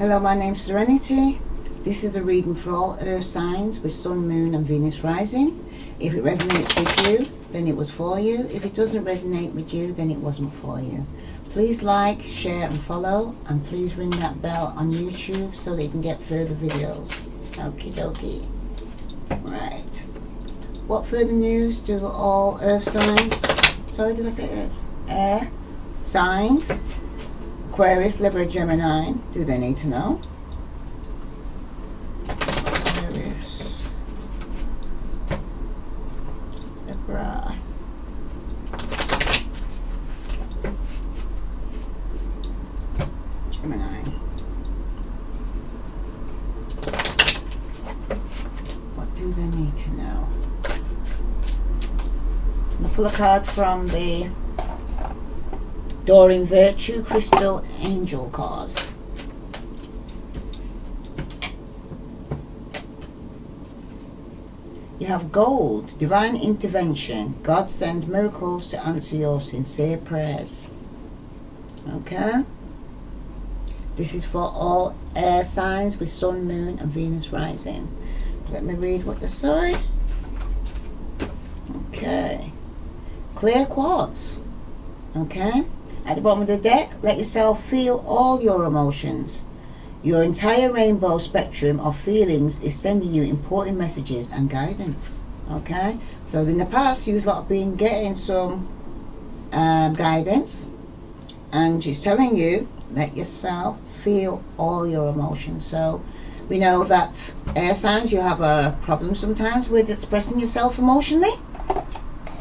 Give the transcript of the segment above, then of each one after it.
Hello, my name's Serenity. This is a reading for all earth signs with Sun, Moon and Venus rising. If it resonates with you, then it was for you. If it doesn't resonate with you, then it wasn't for you. Please like, share and follow, and please ring that bell on YouTube so that you can get further videos. Okie dokie. Right. What further news do all earth signs, sorry, did I say earth? Air signs, Aquarius, Libra, Gemini, do they need to know? Aquarius, Libra, Gemini. What do they need to know? I'll pull a card from the Doreen Virtue Crystal Angel cards. You have gold, divine intervention. God sends miracles to answer your sincere prayers. Okay? This is for all air signs with Sun, Moon and Venus rising. Let me read what they say. Okay. Clear quartz. Okay? At the bottom of the deck, let yourself feel all your emotions. Your entire rainbow spectrum of feelings is sending you important messages and guidance. Okay? So in the past, you've been getting some guidance, and it's telling you, let yourself feel all your emotions. So we know that air signs, you have a problem sometimes with expressing yourself emotionally,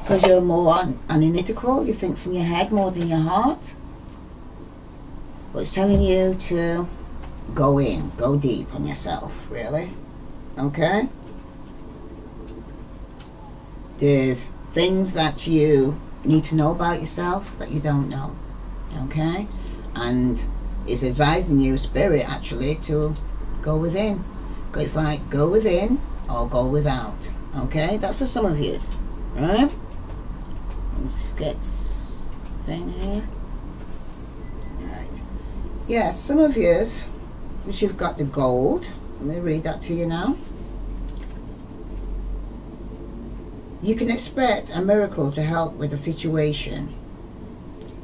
because you're more analytical, you think from your head more than your heart. But it's telling you to go in, go deep on yourself, really. Okay? There's things that you need to know about yourself that you don't know. Okay? And it's advising you, spirit actually, to go within. Because it's like, go within or go without. Okay? That's for some of you. Right? This gets thing here. Right. Yeah, some of yours, which you've got the gold. Let me read that to you now. You can expect a miracle to help with a situation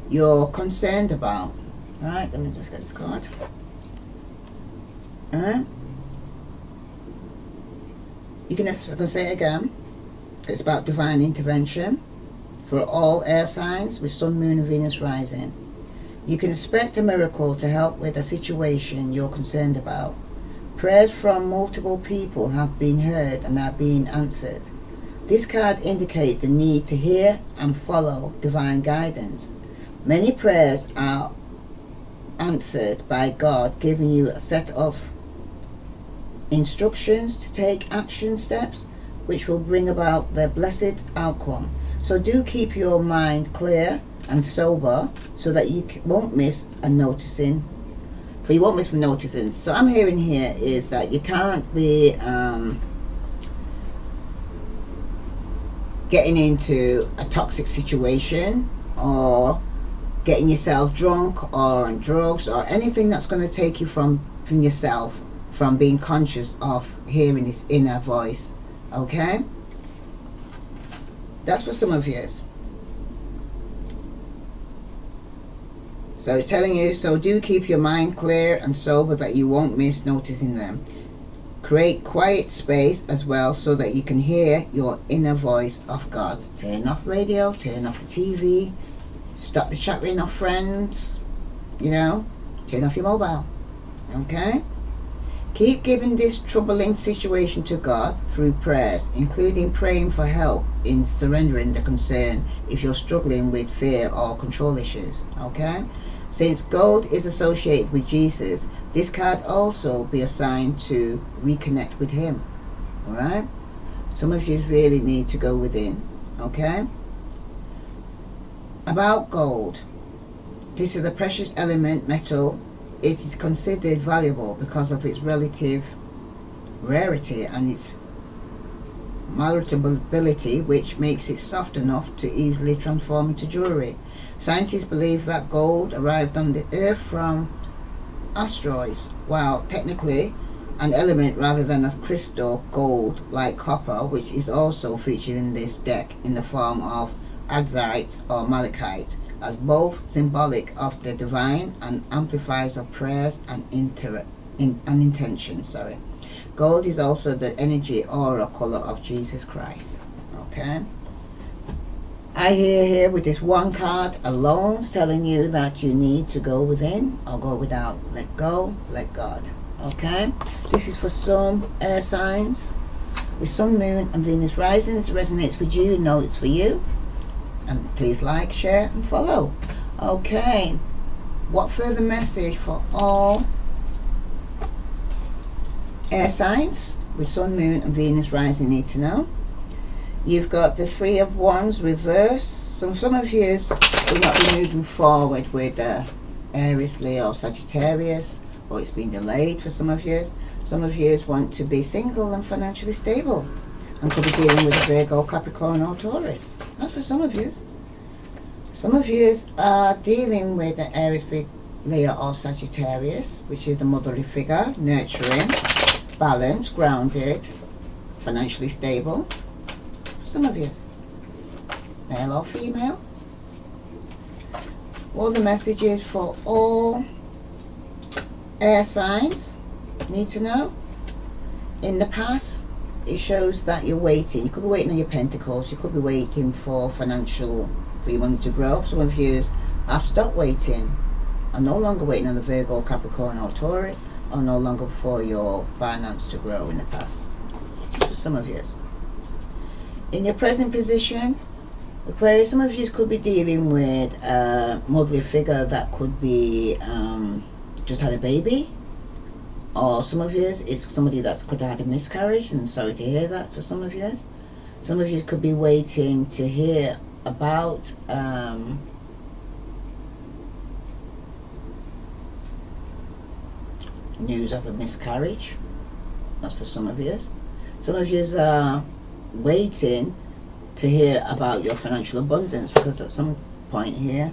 you're concerned about. Alright, let me just get this card. Alright. I can say it again. It's about divine intervention for all air signs with Sun, Moon and Venus rising. You can expect a miracle to help with a situation you're concerned about. Prayers from multiple people have been heard and are being answered. This card indicates the need to hear and follow divine guidance. Many prayers are answered by God, giving you a set of instructions to take action steps which will bring about the blessed outcome. So do keep your mind clear and sober so that you won't miss a noticing. For you won't miss from noticing. So I'm hearing here is that you can't be getting into a toxic situation or getting yourself drunk or on drugs or anything that's going to take you from yourself, from being conscious of hearing this inner voice. Okay? That's for some of you. So it's telling you, so do keep your mind clear and sober that you won't miss noticing them. Create quiet space as well so that you can hear your inner voice of God. Turn off radio, turn off the TV, stop the chattering of friends, turn off your mobile. Okay? Keep giving this troubling situation to God through prayers, including praying for help in surrendering the concern if you're struggling with fear or control issues. Okay? Since gold is associated with Jesus, this card also be assigned to reconnect with Him. Alright? Some of you really need to go within. Okay? About gold. This is a precious element metal. It is considered valuable because of its relative rarity and its malleability, which makes it soft enough to easily transform into jewelry. Scientists believe that gold arrived on the earth from asteroids, while technically an element rather than a crystal gold like copper, which is also featured in this deck in the form of axite or malachite, as both symbolic of the divine and amplifiers of prayers and intentions. Gold is also the energy aura color of Jesus Christ. Okay, I hear here with this one card alone telling you that you need to go within or go without. Let go, let God. Okay, this is for some air signs with Sun, Moon and Venus rising. This resonates with you, know it's for you, and please like, share and follow. Okay, what further message for all air signs with Sun, Moon and Venus rising need to know? You've got the Three of Wands reverse. Some of you will not be moving forward with Aries, Leo, Sagittarius, or it's been delayed for some of you. Some of you want to be single and financially stable and could be dealing with a Virgo, Capricorn or Taurus. That's for some of you. Some of you are dealing with an Aries, Leo or Sagittarius, which is the motherly figure, nurturing, balanced, grounded, financially stable. Some of you, male or female. All the messages for all air signs need to know. In the past, it shows that you're waiting. You could be waiting on your pentacles. You could be waiting for financial, for your money to grow. Some of you have stopped waiting. Are no longer waiting on the Virgo, Capricorn or Taurus, or no longer for your finance to grow in the past. Just for some of you. In your present position, Aquarius, some of you could be dealing with a motherly figure that could be just had a baby, or some of you is somebody that's could have had a miscarriage, and sorry to hear that for some of you. Some of you could be waiting to hear about news of a miscarriage. That's for some of you. Some of you are waiting to hear about your financial abundance, because at some point here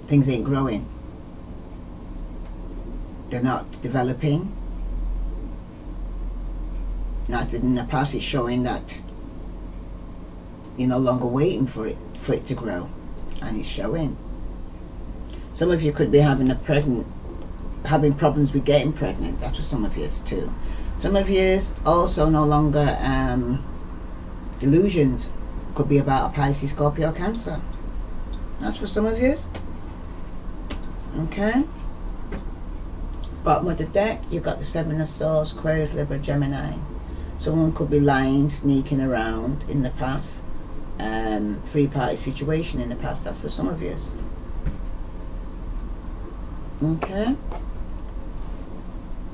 things ain't growing, they're not developing. Now in the past it's showing that you're no longer waiting for it to grow, and it's showing. Some of you could be having problems with getting pregnant. That's for some of you too. Some of you also no longer delusioned. Could be about a Pisces, Scorpio, Cancer. That's for some of you. Okay. Bottom of the deck, you've got the Seven of Swords, Aquarius, Libra, Gemini. Someone could be lying, sneaking around in the past. Three-party situation in the past. That's for some of you. Okay.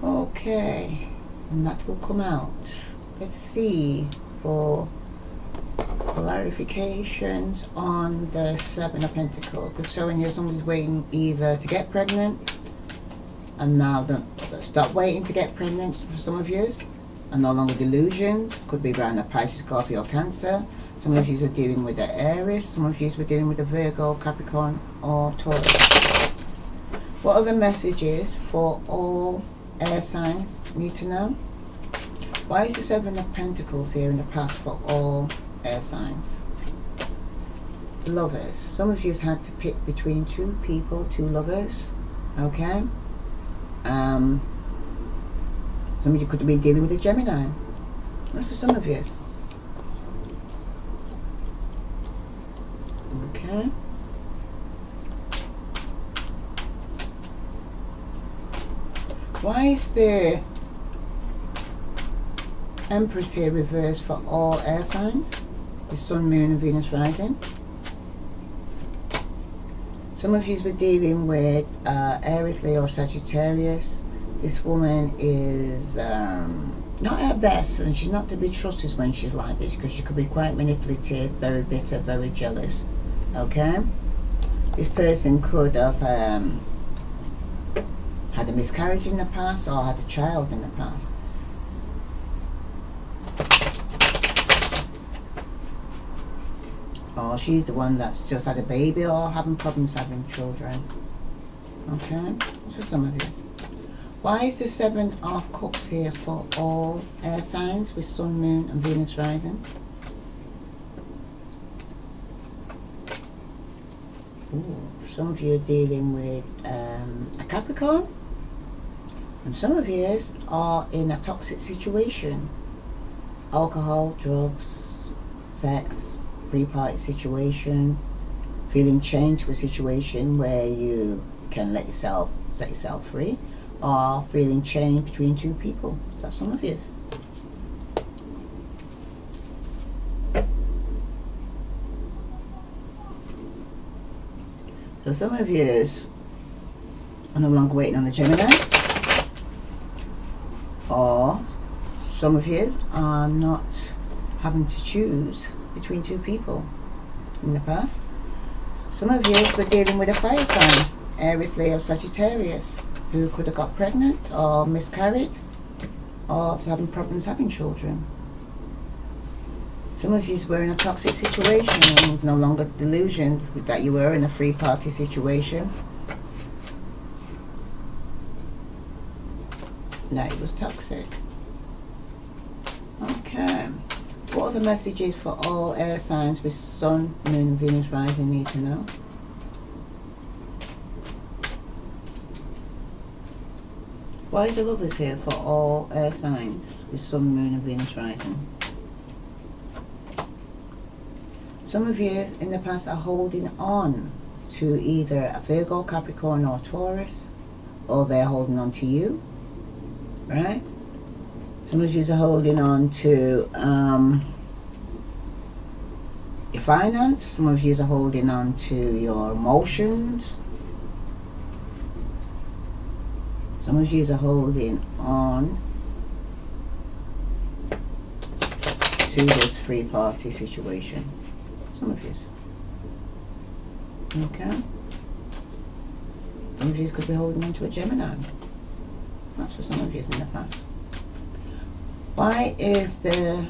Okay. And that will come out. Let's see for clarifications on the Seven of Pentacles. Because showing you somebody's waiting either to get pregnant, and now stop waiting to get pregnant for some of you, and no longer delusions. Could be around a Pisces, Scorpio, Cancer. Some of you are dealing with the Aries. Some of you are dealing with the Virgo, Capricorn or Taurus. What are the messages for all air signs need to know? Why is the Seven of Pentacles here in the past for all air signs? Lovers. Some of you had to pick between two people, two lovers. Okay. Some of you could have been dealing with a Gemini. That's for some of you. Okay. Why is the Empress here reversed for all air signs? The Sun, Moon and Venus rising. Some of you were dealing with Aries, Leo, Sagittarius. This woman is not at her best, and she's not to be trusted when she's like this, because she could be quite manipulative, very bitter, very jealous. Okay? This person could have had a miscarriage in the past, or had a child in the past. or she's the one that's just had a baby or having problems having children. Okay, that's for some of you. Why is the Seven of Cups here for all air signs with Sun, Moon and Venus rising? Ooh, some of you are dealing with a Capricorn, and some of you are in a toxic situation. Alcohol, drugs, sex, free party situation, feeling chained to a situation where you can set yourself free, or feeling chained between two people. So that's some of you. So some of you are no longer waiting on the Gemini, or some of you are not having to choose between two people in the past. Some of you were dealing with a fire sign, Aries, Leo, Sagittarius, who could have got pregnant or miscarried or having problems having children. Some of you were in a toxic situation and no longer delusioned that you were in a free party situation. No, it was toxic. Okay. What are the messages for all air signs with Sun, Moon and Venus rising need to know? Why is the Lovers here for all air signs with Sun, Moon and Venus rising? Some of you in the past are holding on to either a Virgo, Capricorn or Taurus, or they're holding on to you, right? Some of you are holding on to your finance. Some of you are holding on to your emotions. Some of you are holding on to this free party situation. Some of you. Okay. Some of you could be holding on to a Gemini. That's for some of you in the past. Why is the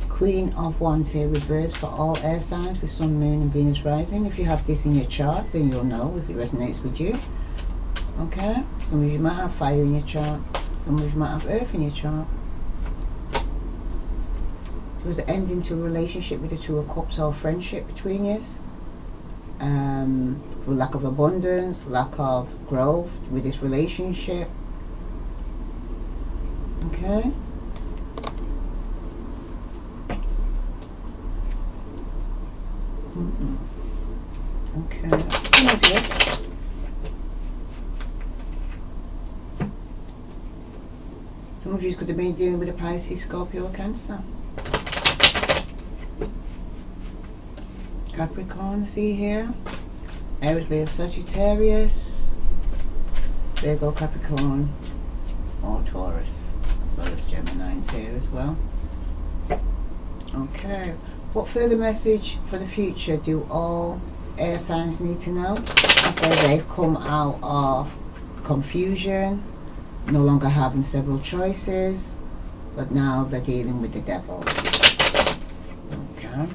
Queen of Wands here reversed for all air signs with Sun, Moon and Venus rising? If you have this in your chart, then you'll know if it resonates with you. Okay? Some of you might have fire in your chart. Some of you might have earth in your chart. There was an ending to a relationship with the Two of Cups or friendship between you. For lack of abundance, lack of growth with this relationship. Okay? Okay, some of you. Some of you could have been dealing with a Pisces, Scorpio, or Cancer. Capricorn, see here. Aries, Leo, Sagittarius. Virgo, Capricorn, or Taurus, as well as Gemini's here as well. Okay. What further message for the future do all air signs need to know after they've come out of confusion, no longer having several choices, but now they're dealing with the devil? Okay.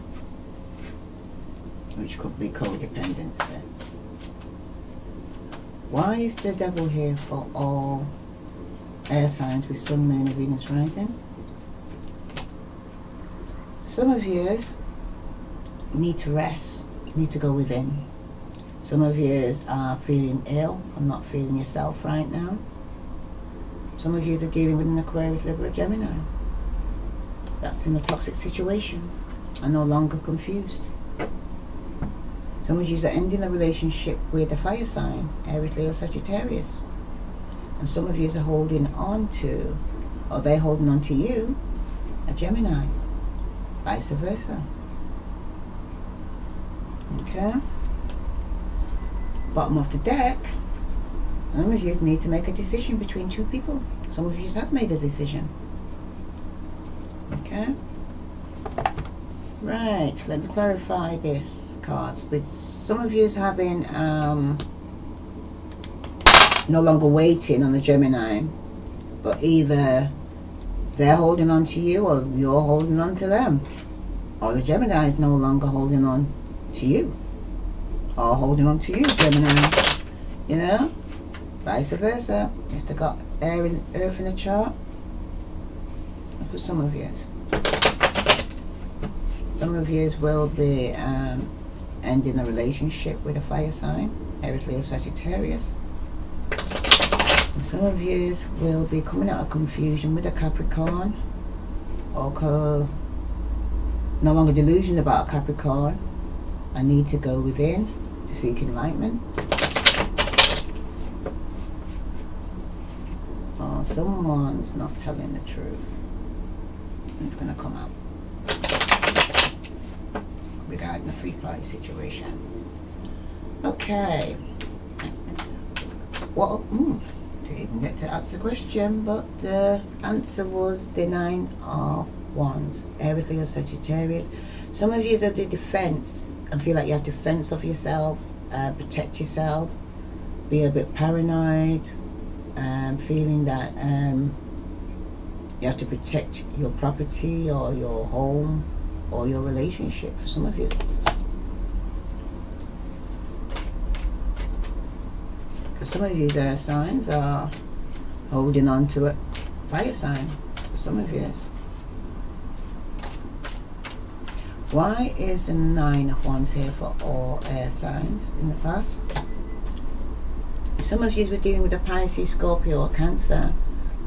Which could be codependency. Why is the devil here for all air signs with Sun, Moon and Venus rising? Some of you need to rest, need to go within. Some of you are feeling ill and not feeling yourself right now. Some of you are dealing with an Aquarius, Libra, Gemini that's in a toxic situation and no longer confused. Some of you are ending a relationship with a fire sign, Aries, Leo, Sagittarius. And some of you are holding on to, or they're holding on to you, a Gemini. Vice versa. Okay. Bottom of the deck. Some of you need to make a decision between two people. Some of you have made a decision. Okay. Right. Let me clarify this cards. With some of you having no longer waiting on the Gemini, but either they're holding on to you or you're holding on to them, or the Gemini is no longer holding on to you, or holding on to you, Gemini. You know, vice versa. If they've got earth in the chart, for some of you. Some of you will be ending a relationship with a fire sign, Aries, Leo, Sagittarius. And some of you will be coming out of confusion with a Capricorn, or no longer delusioned about a Capricorn. I need to go within to seek enlightenment. Or someone's not telling the truth. It's going to come out regarding the free-party situation. Okay. Well, didn't even get to answer the question, but the answer was the 9 of Wands, Aries, Leo, Sagittarius. Some of you are the defense and feel like you have defense of yourself, protect yourself, be a bit paranoid, feeling that you have to protect your property or your home or your relationship for some of you. For some of you, their signs are holding on to a fire sign. For some of you. Why is the 9 of Wands here for all air signs in the past? Some of you were dealing with a Pisces, Scorpio or Cancer,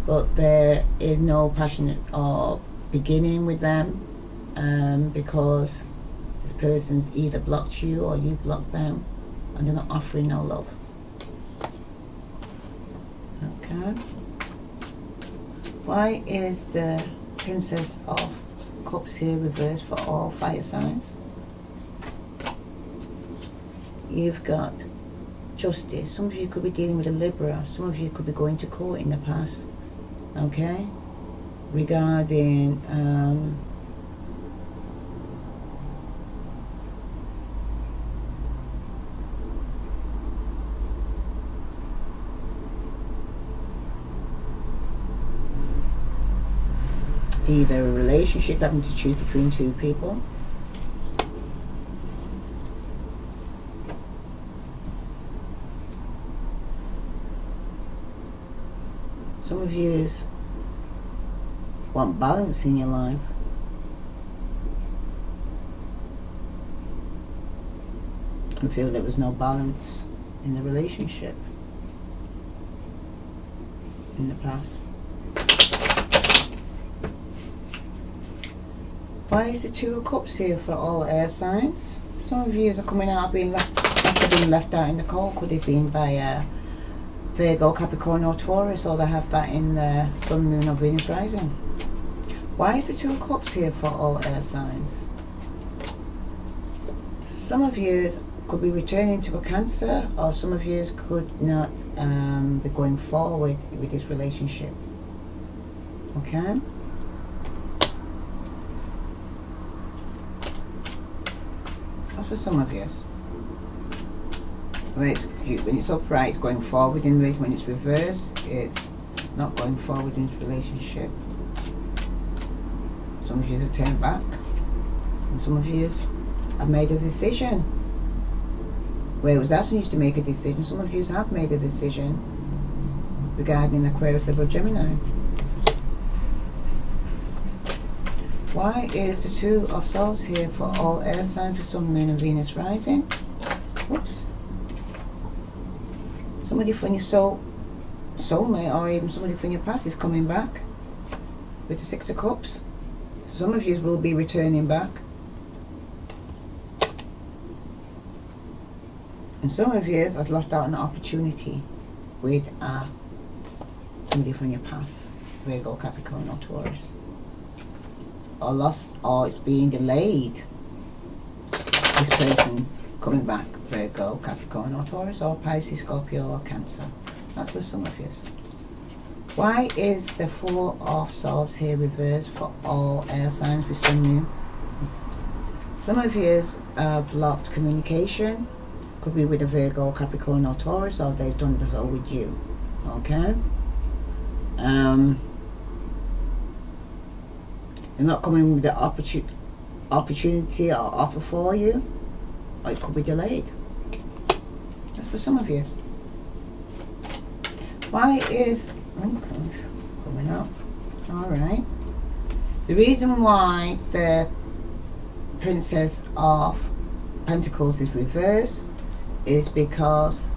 but there is no passion or beginning with them because this person's either blocked you or you blocked them, and they're not offering no love. Okay. Why is the Princess of Cups here reversed for all fire signs? You've got Justice. Some of you could be dealing with a Libra. Some of you could be going to court in the past. Okay? Regarding either a relationship, having to choose between two people, some of you want balance in your life. And feel there was no balance in the relationship in the past. Why is the 2 of Cups here for all air signs? Some of you are coming out being after being left out in the cold. Could have been by Virgo, Capricorn or Taurus, or they have that in Sun, Moon or Venus rising. Why is the 2 of Cups here for all air signs? Some of you could be returning to a Cancer, or some of you could not be going forward with this relationship. Okay? That's for some of you. When it's upright, it's going forward in ways. When it's reversed, it's not going forward in this relationship. Some of you have turned back, and some of you have made a decision. Where it was asking you to make a decision, some of you have made a decision regarding Aquarius, Libra, Gemini. Why is the 2 of Swords here for all air signs for Sun, Moon and Venus rising? Oops. Somebody from your soulmate, or even somebody from your past is coming back with the 6 of Cups. So some of you will be returning back. And some of you have lost out on an opportunity with somebody from your past, Virgo, Capricorn or Taurus. Or lost, or it's being delayed. This person coming back, Virgo, Capricorn or Taurus, or Pisces, Scorpio or Cancer. That's for some of you. Why is the 4 of Swords here reversed for all air signs with Sun, Moon? Some of you blocked communication. Could be with a Virgo, Capricorn or Taurus, or they've done this all with you. Okay? They're not coming with the opportunity or offer for you. or it could be delayed. That's for some of you. Why is, oh gosh, coming up. Alright. The reason why the Princess of Pentacles is reversed is because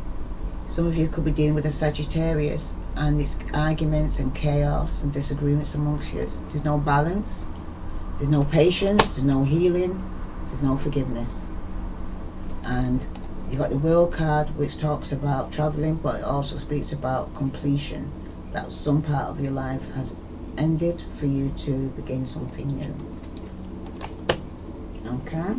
some of you could be dealing with a Sagittarius, and it's arguments and chaos and disagreements amongst you. There's no balance, there's no patience, there's no healing, there's no forgiveness. And you got the World card, which talks about traveling, but it also speaks about completion, that some part of your life has ended for you to begin something new. Okay.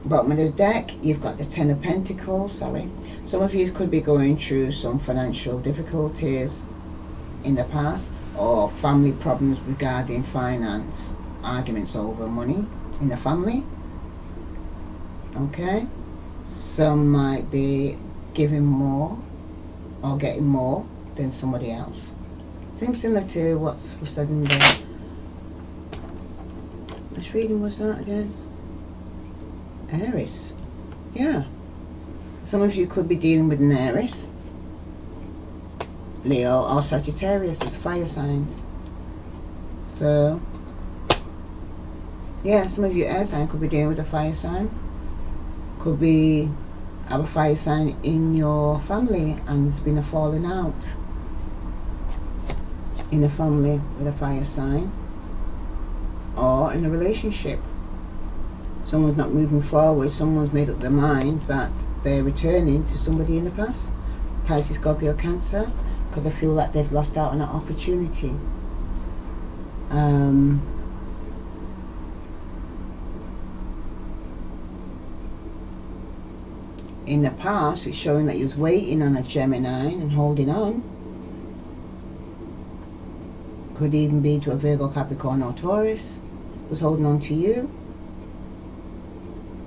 Bottom of the deck, you've got the Ten of Pentacles. Sorry, some of you could be going through some financial difficulties in the past, or family problems regarding finance, arguments over money in the family. Okay, some might be giving more or getting more than somebody else. Seems similar to what's was said in the, which reading was that again? Aries. Yeah. Some of you could be dealing with an Aries, Leo, or Sagittarius as fire signs. So, yeah, some of you air sign could be dealing with a fire sign. Could be have a fire sign in your family and there's been a falling out in a family with a fire sign, or in a relationship. Someone's not moving forward, someone's made up their mind that they're returning to somebody in the past. Pisces, Scorpio, Cancer, because they feel like they've lost out on an opportunity. In the past, it's showing that you was waiting on a Gemini and holding on. Could even be to a Virgo, Capricorn, or Taurus, was holding on to you.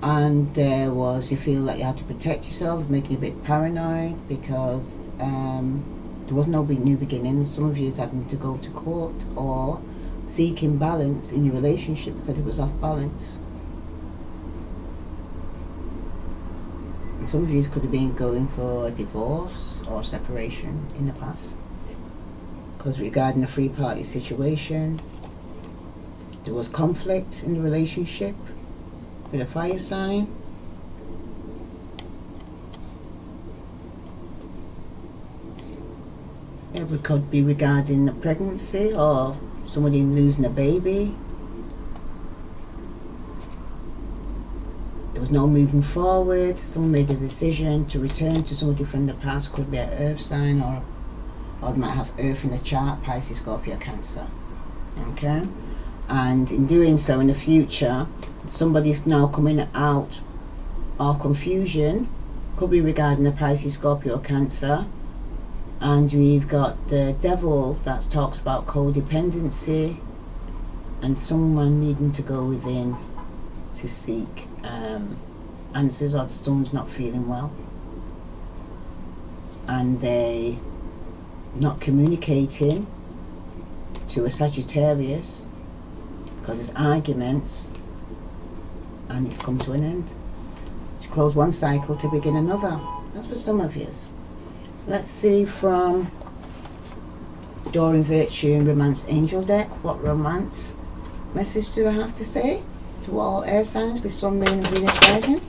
And there was, you feel like you had to protect yourself, making you a bit paranoid because there was no new beginning. Some of you is having to go to court or seeking balance in your relationship because it was off balance. And some of you could have been going for a divorce or separation in the past, because regarding the three-party situation, there was conflict in the relationship with a fire sign. It could be regarding a pregnancy or somebody losing a baby. There was no moving forward. Someone made a decision to return to somebody from the past. Could be an earth sign, or they might have earth in the chart, Pisces, Scorpio, Cancer. Okay? And in doing so in the future, somebody's now coming out of confusion. Could be regarding the Pisces, Scorpio, Cancer. And we've got the Devil that talks about codependency and someone needing to go within to seek answers, or someone's not feeling well and they not communicating to a Sagittarius because there's arguments and it's come to an end. To close one cycle to begin another. That's for some of you. Let's see from Adoring Virtue and Romance Angel deck, what romance message do they have to say to all air signs with Sun, Moon and Venus rising?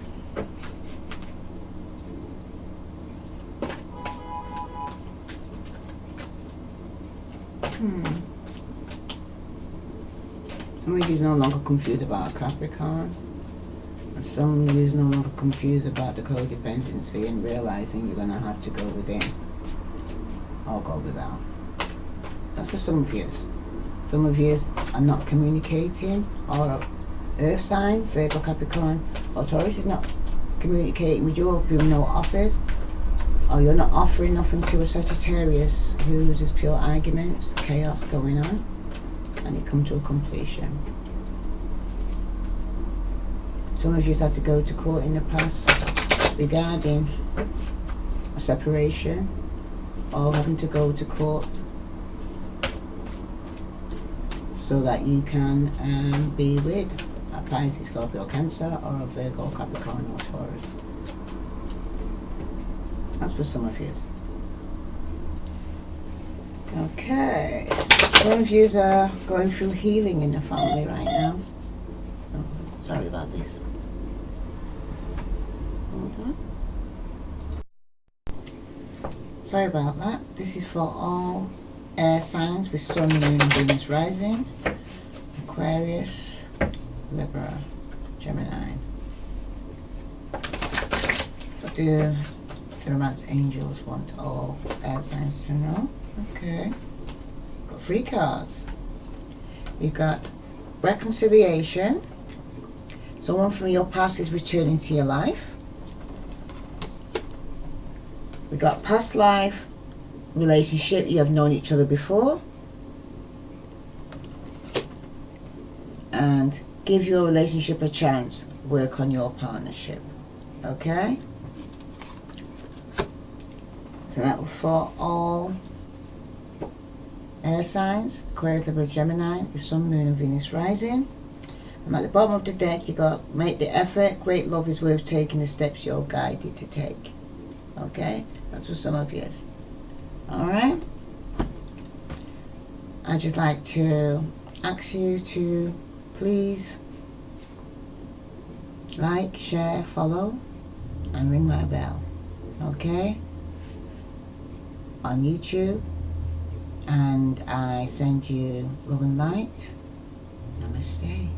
Some of you are no longer confused about a Capricorn. And some of you are no longer confused about the codependency and realizing you're going to have to go within or go without. That's for some of you. Some of you are not communicating, or earth sign, Virgo, Capricorn or Taurus is not communicating with you, or doing no offers, or you're not offering nothing to a Sagittarius who's just pure arguments, chaos going on, and it come to a completion. Some of you had to go to court in the past regarding a separation, or having to go to court so that you can be with a Pisces, Scorpio, Cancer, or a Virgo, Capricorn, or Taurus. That's for some of you. Okay. Some of you are going through healing in the family right now. Oh, sorry about this. Hold on. Sorry about that. This is for all air signs with Sun, Moon, and Venus rising. Aquarius, Libra, Gemini. What do the romance angels want all air signs to know? Okay. Got 3 cards. We got reconciliation. Someone from your past is returning to your life. We got past life relationship. You have known each other before. And give your relationship a chance. Work on your partnership. Okay? So that was for all air signs, Aquarius, Libra, Gemini, with Sun, Moon, and Venus rising. And at the bottom of the deck, you got make the effort. Great love is worth taking the steps you're guided to take. Okay? That's for some of you. Alright? I'd just like to ask you to please like, share, follow, and ring my bell. Okay? On YouTube. And I send you love and light. Namaste.